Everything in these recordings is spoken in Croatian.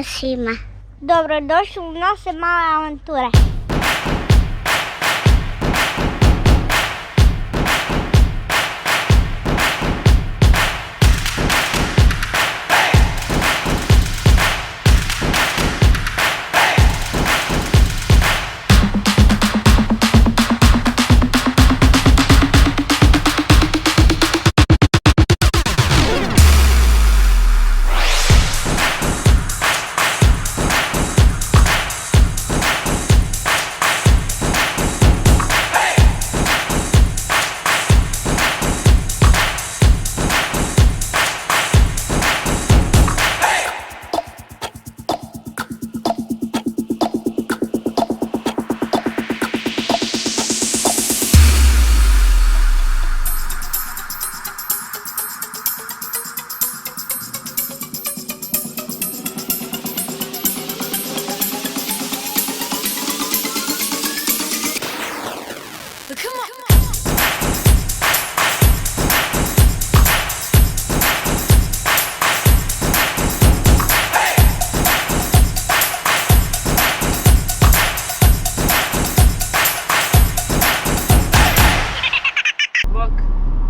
Pozdrav svima. Dobrodošli u naše male avanture.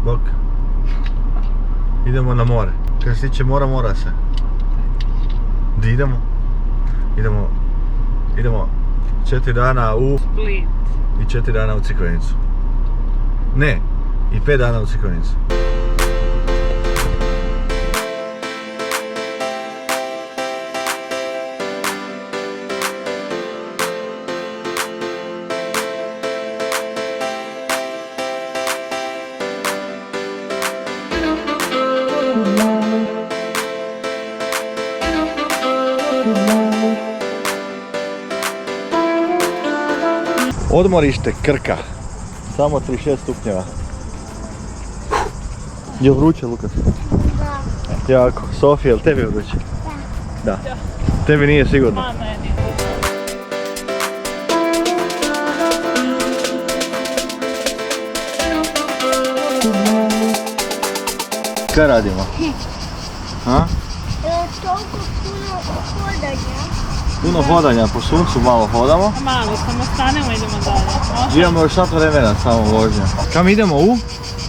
Bok. Idemo na more. Kad se tiče mora, mora se. Gdje idemo? Idemo 4 dana u Split. i 4 dana u Crikvenicu. Ne, i 5 dana u Crikvenicu. Odmorište Krka. Samo 36 stupnjeva. Je vruće, Lukas? Da. Jako. Sofija, jel tebi je vruće? Da. Tebi nije sigurno? Ma, meni. Kaj radimo? A? Toliko puno hodanja. Puno hodanja, po suncu malo hodamo. Malo, samo stanemo i idemo dalje. Može? Imamo još sat vremena samo vožnja. Kam idemo u?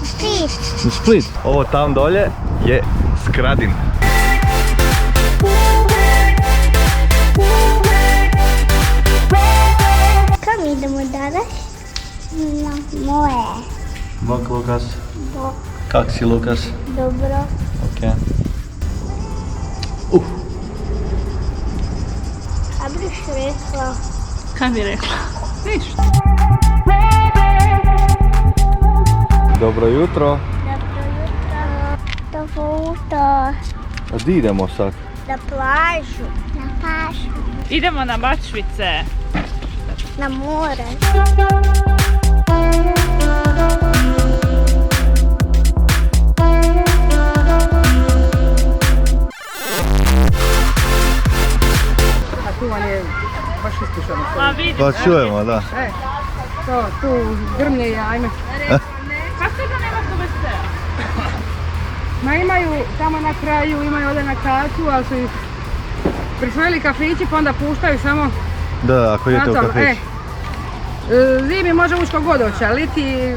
Split. U Split. Ovo tam dolje je Skradin. Kam idemo danas? Na more. Bok, Lukas. Bok. Kak si, Lukas? Dobro. Ok. A biš rekla? Kaj bi rekla? Ništa. Dobro jutro. Dobro jutro. A di idemo sad? Na plažu. Na plažu. Idemo na Bačvice. Na more. Tu vam je baš iskušano. Ma vidi. Pa čujemo, da. To, tu grmlje i ajme. Kako to nemaš do WC-a? Ma imaju tamo na kraju, imaju ovdje na katu, ali su ih prisvojili kafići pa onda puštaju samo Da, ako idete u na to. kafić. Zimi može ući kogod hoće, ali liti...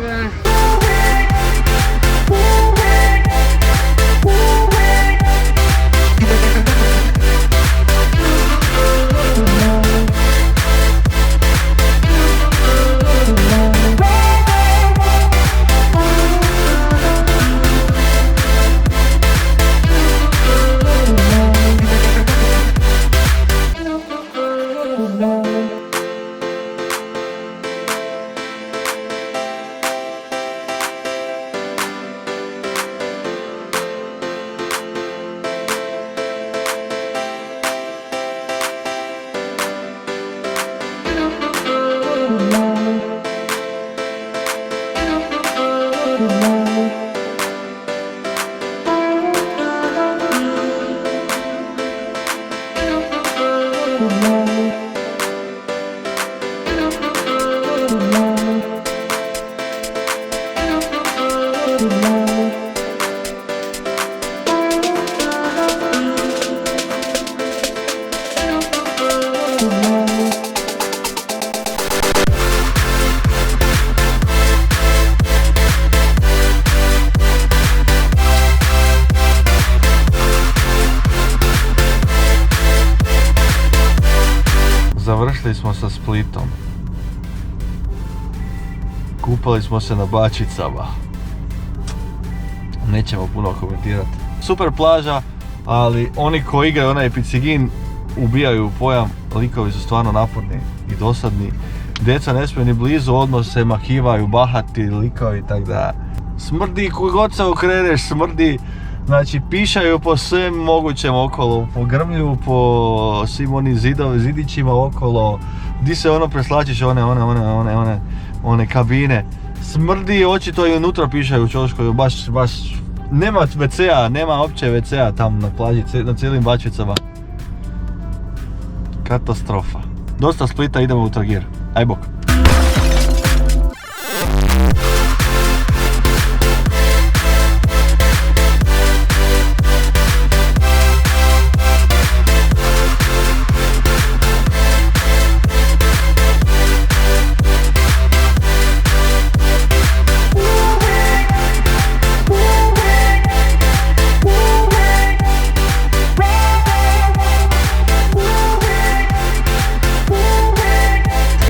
Išli smo sa Splitom. Kupali smo se na Bačicama. Nećemo puno komentirati. Super plaža, ali oni koji igraju onaj picigin ubijaju pojam. Likovi su stvarno naporni i dosadni. Djeca ne smiju ni blizu, odmah se makivaju, bahati likovi, tak da smrdi koji god se okreneš, smrdi. Znači pišaju po svem mogućem okolo, po grmlju, po svim onim zidićima okolo. Di se ono preslačiš, one kabine. Smrdi, očito i unutra pišaju u ćošku, baš nema WC-a, nema opće WC-a tamo na plaži, na cijelim Bačvicama. Katastrofa. Dosta Splita, idemo u Trogir. Aj bok.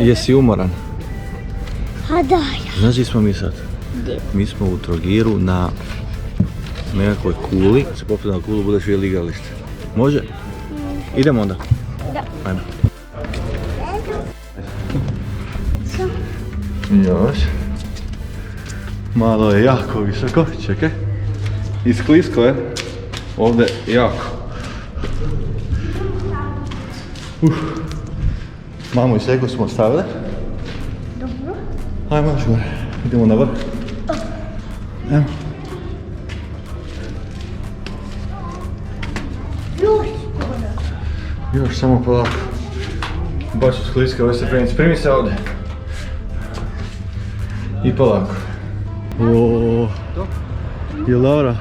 Jesi umoran? A da, ja. Znaš gdje smo mi sad? Gdje? Mi smo u Trogiru na nekakvoj kuli. Se popne na kulu, budeš vidjeli igralište. Može? Idemo onda? Da. Ajmo. Još. Malo je jako visoko, čekaj. I sklisko je. Ovdje jako. Mamu i Seku smo ostavili. Dobro. Ajmo još gore. Idemo na vrh. Evo. Još samo polako. Baš su skliske ove stepenice. Primi se ovdje. I polako. Oooo. Je Laura?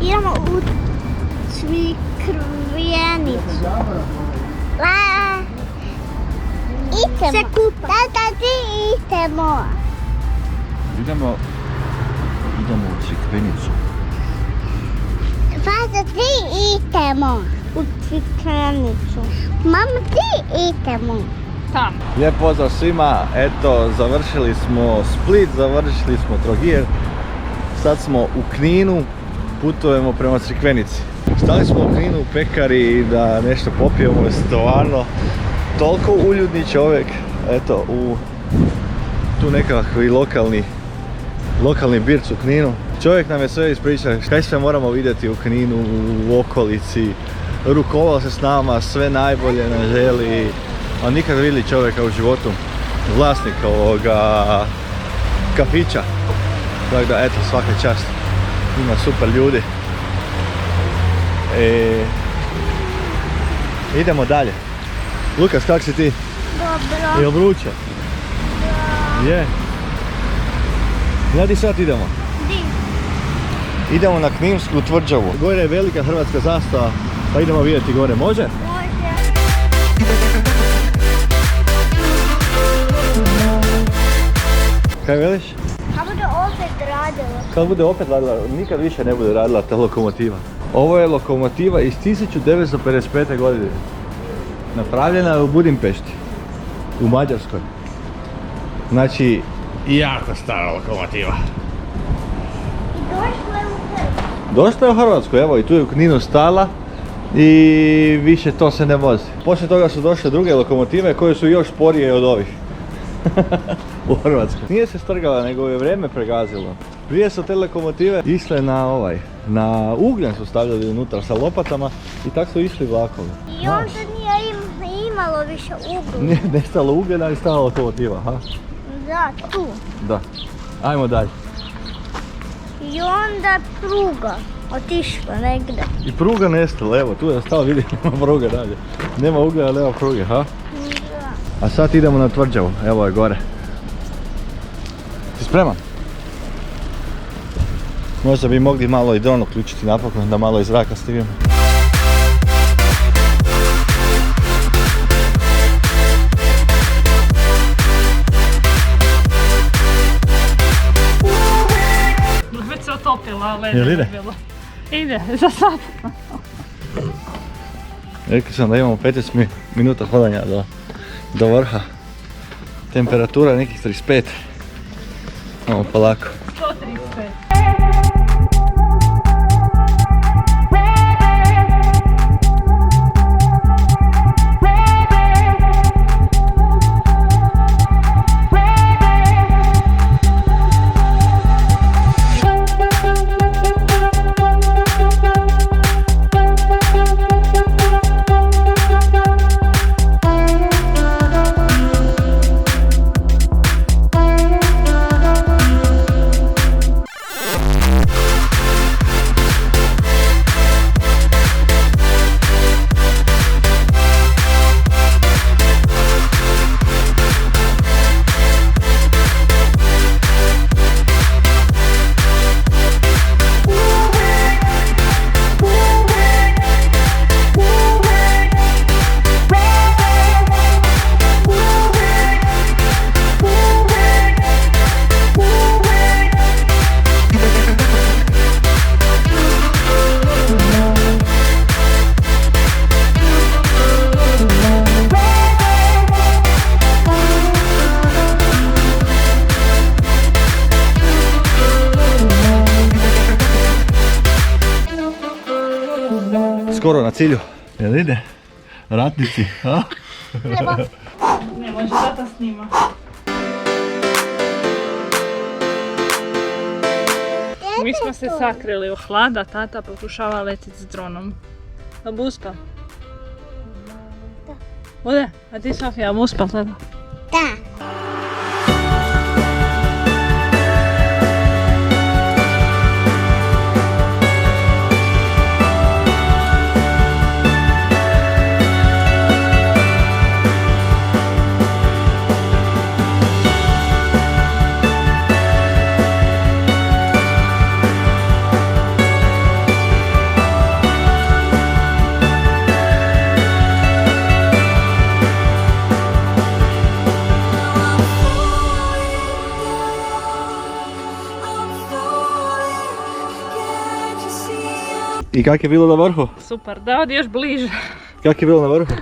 Idemo u Crikvenicu. Idemo. Se kupa. Da, ti idemo. Idemo u Crikvenicu. Faza, ti idemo. U Crikvenicu. Mama, ti idemo. Tam. Lijep pozdrav svima, eto završili smo Split, završili smo Trogir. Sad smo u Kninu, putujemo prema Crikvenici. Stali smo u Kninu u pekari da nešto popijemo, stvarno toliko uljudni čovjek, eto u tu nekakvi lokalni birc u Kninu. Čovjek nam je sve ispričao kaj sve moramo vidjeti u Kninu, u okolici, rukovao se s nama, sve najbolje nam želi, a nikad vidjeli čovjeka u životu, vlasnika ovoga kafića. Tako da eto, svaka čast, ima super ljudi. Idemo dalje. Lukas, kak si ti? Dobro. Jel vruće? Da. Je. Gdje sad idemo? Di? Idemo na Kninsku tvrđavu. Gore je velika hrvatska zastava, pa idemo vidjeti gore, može? Može. Kaj veliš? A bude opet radila. Kad bude opet radila, nikad više ne bude radila ta lokomotiva. Ovo je lokomotiva iz 1955. godine. Napravljena je u Budimpešti, u Mađarskoj. Znači, jako stara lokomotiva. I došla je u Hrvatsku. Došla je u Hrvatsku, evo i tu je u Kninu stala i više to se ne vozi. Poslije toga su došle druge lokomotive koje su još sporije od ovih. U Hrvatskoj. Nije se strgala, nego je vrijeme pregazilo. Prije su te lokomotive išle na ugljen su stavljali unutra sa lopatama i tako su išli vlakovi. I onda nije imalo više ugla. Nije nestalo ugljena i stala lokomotiva, ha? Da, tu. Da. Ajmo dalje. I onda pruga. otišla negdje. I pruga nestala, evo tu je stao, vidi, nema pruge dalje. Nema uglja, nema pruge, ha? A sad idemo na tvrđavu, evo je gore. Ti spreman? Možda bi mogli malo i dron uključiti napokon, da malo iz zraka stigemo. Već se otopila, Jel ide? Ide, za sad. Rekli sam da imamo 15 minuta hodanja do vrha. Temperatura je nekih 35. Imamo polako. 135. Skoro na cilju. Jel ide? Ratnici, a? Ne može tata snima. Mi smo se sakrili u hlad, a tata pokušava letiti s dronom. Da bi uspio? Bude? A ti Sofija, bi uspio tata? Da. I kak je bilo na vrhu? Super, da odi još bliže. Kak je bilo na vrhu?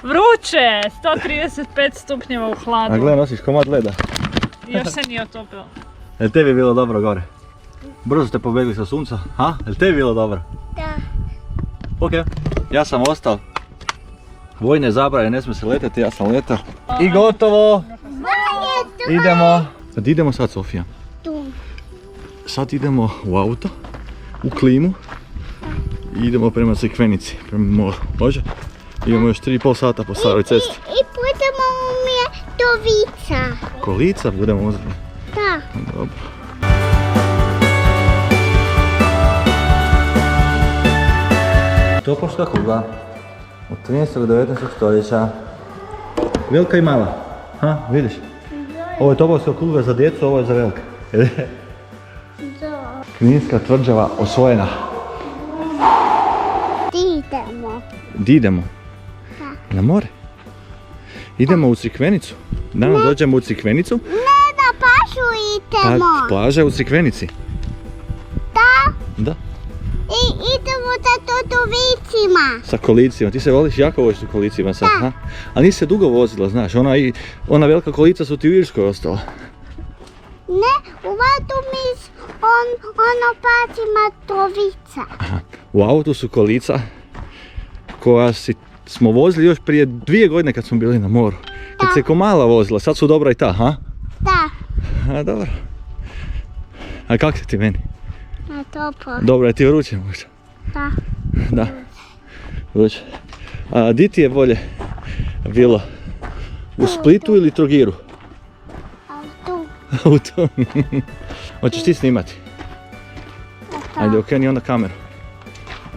Vruće! 135 stupnjeva u hladu. A gle, nosiš komad leda. Još se nije otopilo. Jel tebi bilo dobro gore? Brzo ste pobjegli sa sunca, ha? Jel tebi bilo dobro? Da. Ok, ja sam ostao. Vojne zabrane, ne smije se letati, ja sam letao. I gotovo! Idemo! Sad idemo sad, Sofija. Tu. Sad idemo u auto, u klimu. I idemo prema Crikvenici, prema moru. Može? Imamo još 3,5 sata po staroj cesti. I budemo umije do Vica. Kolica budemo uzeti. Da. Dobro. Topovska kugla od 13. do 19. stoljeća. Velika i mala. Ha, vidiš? Ovo je topovska kugla za djecu, ovo je za velika. Da. Kninska tvrđava osvojena. Idemo. Di idemo? Na more. Idemo u Crikvenicu. Danas dođemo u Crikvenicu. Ne, na pašu idemo. Pa plaža je u Crikvenici. Da. Da. I idemo da to do Vicima. Sa kolicima. Ti se voliš, jako voliš u kolicima sad, Da. ha? A nisi se dugo vozila, znaš. Ona velika kolica su ti u Irskoj ostala. Ne, u vatu ono pacima do Vica. Aha. U autu su kolica koja smo vozili još prije 2 godine kad smo bili na moru. Kad se ko mala vozila, sad su dobra i ta, ha? Da. A dobro. A kak se ti meni? Na topo. Dobro, je ti vruće možda? Da. Da. Vruće. A di ti je bolje bilo? U Splitu ili Trogiru? A tu. U tu. Hoćeš ti snimati? Ajde, okreni onda kameru.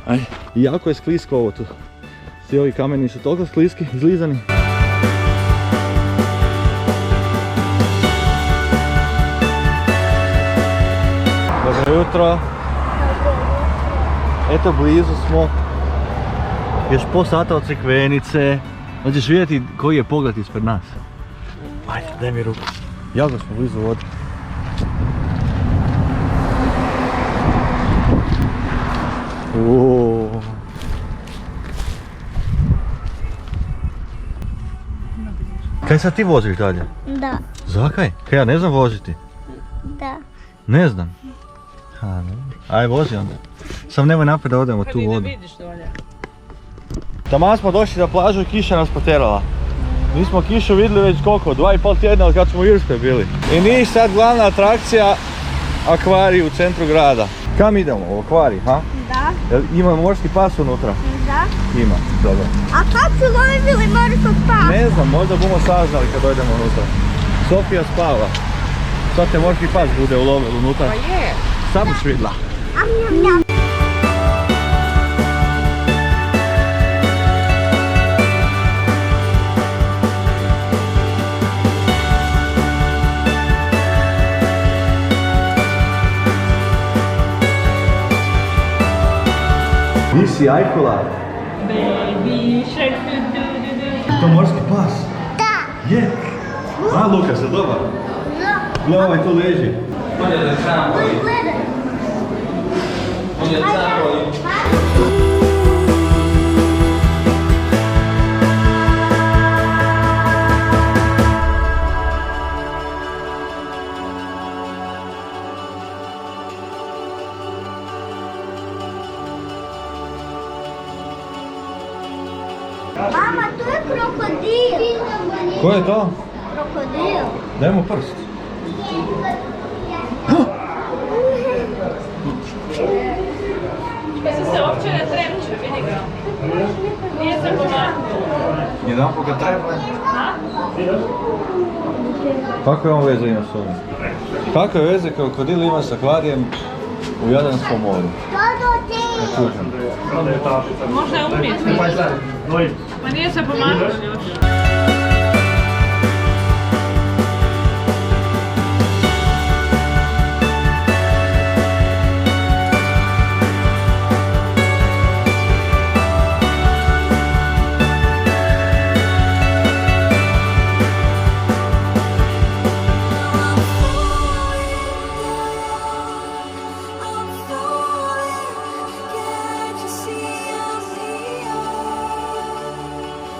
Ajde, i jako je sklisko ovo tu. Svi ovi kameni su toliko skliski, izlizani. Dobro jutro. Eto, blizu smo. Još pol sata od Crikvenice. Hoćeš vidjeti koji je pogled ispred nas. Ajde, daj mi ruku. Jako smo blizu vode. Uuuu. Kaj sad ti voziš dalje? Da, Zakaj? Kaj ja ne znam voziti? da. Ne znam. Ha, ne. Aj, vozi onda. Sam nemoj naprijed da odemo u tu vodu. vidiš dolje. Taman smo došli na plažu i kiša nas poterala. Mi smo kišu vidjeli već koliko, 2,5 tjedna od kad smo u Irskoj bili. I nije sad glavna atrakcija akvarij u centru grada. Kam idemo? U akvarij, ha? Da, Jel ima morski pas unutra? da. Ima, dobro. A kak su lovili morskog pasa? Ne znam, možda bomo saznali kad dojdemo unutra. Sofija spava. Sad te morski pas bude ulovil unutra. Pa je. Sad buš vidjela. Am, njam, njam. Nisi ajkula? Baby shark du du du du. To morski pas? Da, Je. A, Lukas, je dobar? da. Gle, ovaj tu leži. Gledaj. Mama, to je krokodil. Ko je to? Krokodil. Daj mu prst. Mislim se uopće ne trepće, vidi ga. Nije se pomaknuo. Jedan put ga treba. Kakve on veze ima s ovim? Kakve veze krokodil ima s akvarijem u Jadranskom moru? Ne kužim. Možda je umjetnik. Ma nije se pomaknuo još.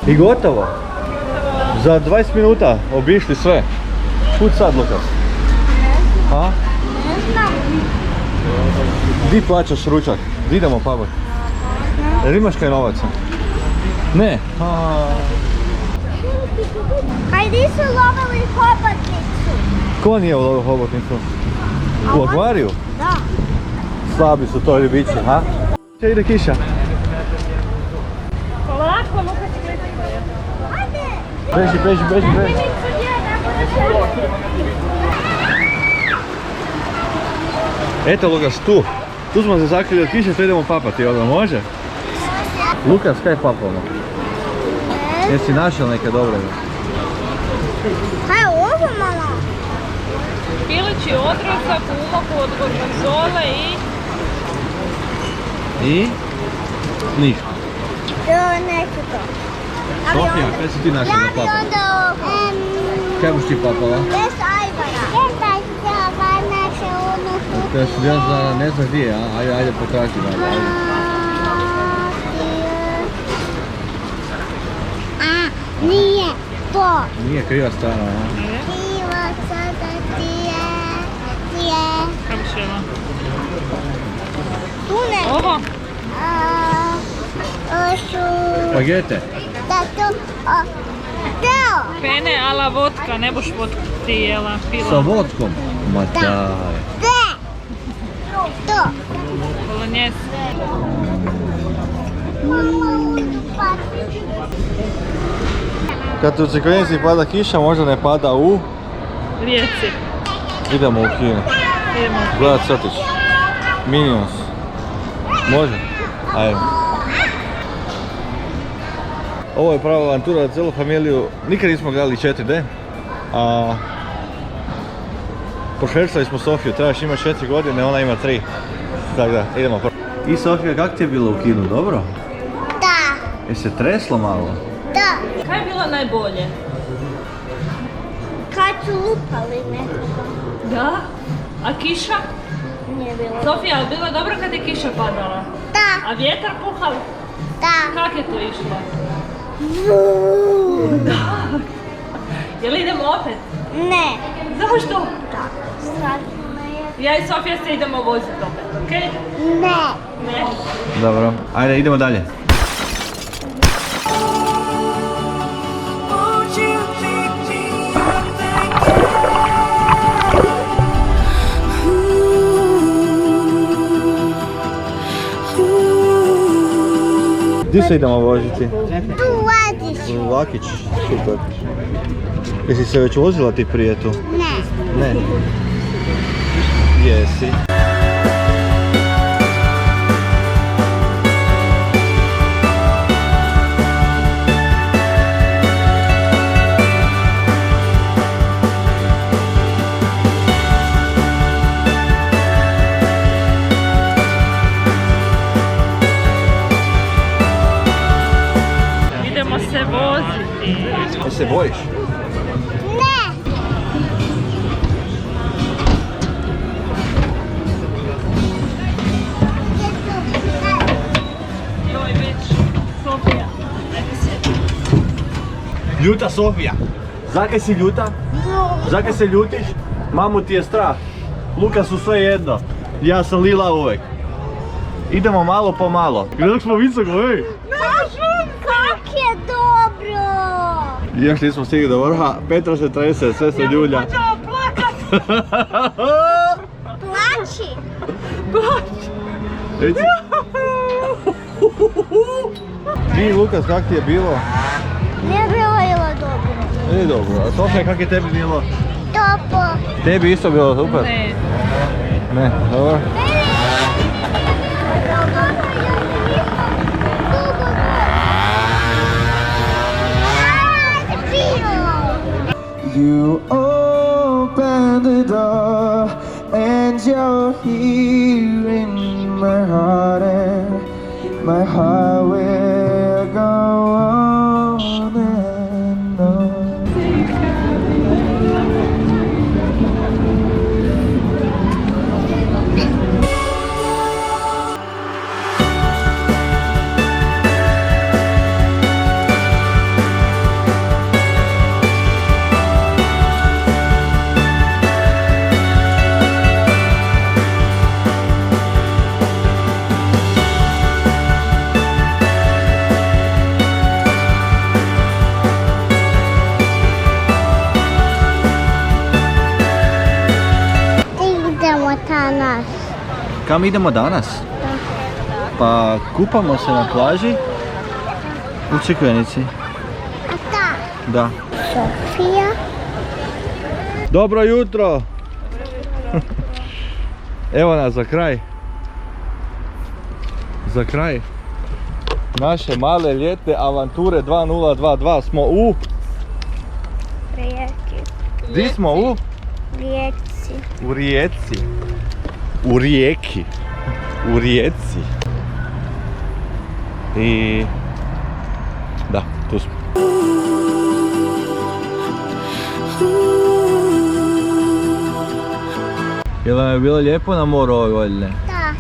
I gotovo. Za 20 minuta obišli sve. Kud sad, Lukas? A? Ne znam. Di plaćaš ručak? Di idemo, papa? Jel imaš kaj novaca? Ne. Kaj nisu lovili hobotnicu? Ko nije ulovio hobotnicu? U akvariju? Da. Slabi su to ribići, ha? Če ide kiša? Polako, Lukas kritikuje. Ajde. Beži. Eto, Lukas, tu. Tu smo se sakrili od kiše, to idemo papati, jel da može? Lukas, kaj papamo? Jesi našao neke dobre? Kaj je ovo, mama? Pilići odrozak, umoku od gorgonzole I? Ništa. Neću to. Sofija, kaj si ti našao da Ja bi papa? onda... Kaj buš ti papala? Bez ajvara. Kaj si ne znaš gdje, a? Ajde potraži, ajde. Nije to. Nije kriva strana, a? Kriva sada ti je. Kako će ovo? Tu ne. Ovo? Ovo su... Spagete. Da, to... Teo. Pene ala vodka, ne boš vodku ti jela, pila. Sa vodkom? Ma Da. daj. Te. To. Bolognese. Kad u Crikvenici pada kiša, možda ne pada u... Rijeci. Idemo u kino. Idemo. Gledat crtić. Minions. Može? Ajde. Ovo je prava avantura za cijelu familiju. Nikad nismo gledali 4D. A pošvercali smo Sofiju, trebaš ima 4 godine, ona ima 3. Tako da, idemo prvo. I Sofija, kako ti je bilo u kinu? Dobro? Da, Je se treslo malo? da. Kaj je bilo najbolje? Kad su lupali nekoga. Da? A kiša? Nije bilo. Sofija, je bilo dobro kad je kiša padala? Da, A vjetar puhal? da. Kak je to išlo? Jel idemo opet? Ne. Zašto? Strašno je. Ja i Sofija se idemo voziti opet, okej? Ne. Ne. Dobro, ajde idemo dalje. Gdje se idemo voziti? Tu vaziš. Vlakić, super. Jesi se već vozila ti prije tu? Ne. Ne. Jesi. Idemo se voziti. Jesi se bojiš? Ne. Joj, već. Sofija. Ajde sjeti. Ljuta Sofija. Zakaj si ljuta? Zakaj se ljutiš? Mamu ti je strah. Luka su sve jedno. Ja sam lila uvek. Idemo malo po malo. Gledaj smo visoko, ej! Kak je dobro. Još nismo stigli do vrha. Petra se trese, sve se ljulja. Plači. Reci. Ti Lukas, kak ti je bilo? Ne bilo dobro. Nije dobro. A Sofija, kak je tebi bilo? Topo. Tebi isto bilo super? Ne. Ne, dobro. You open the door and you're here in my heart, and my heart will go on and on. Idemo danas. Kam idemo danas? Pa kupamo se na plaži u Crikvenici. A ta Da. Sofija. Dobro jutro! Evo nas za kraj. Za kraj naše male ljetne avanture 2022 smo u... Rijeki. Di smo u? Rijeci. U Rijeci. U Rijeki. U Rijeci. I... Da, tu smo. Jel vam je bilo lijepo na moru ove godine? Da.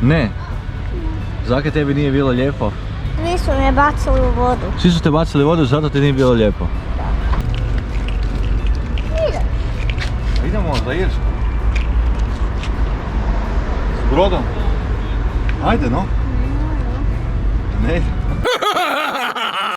Ne. Zakaj tebi nije bilo lijepo? Vi su me bacili u vodu. Svi su te bacili u vodu, zato ti nije bilo lijepo. Idemo za Irsku. S brodom. Ajde no. Ne.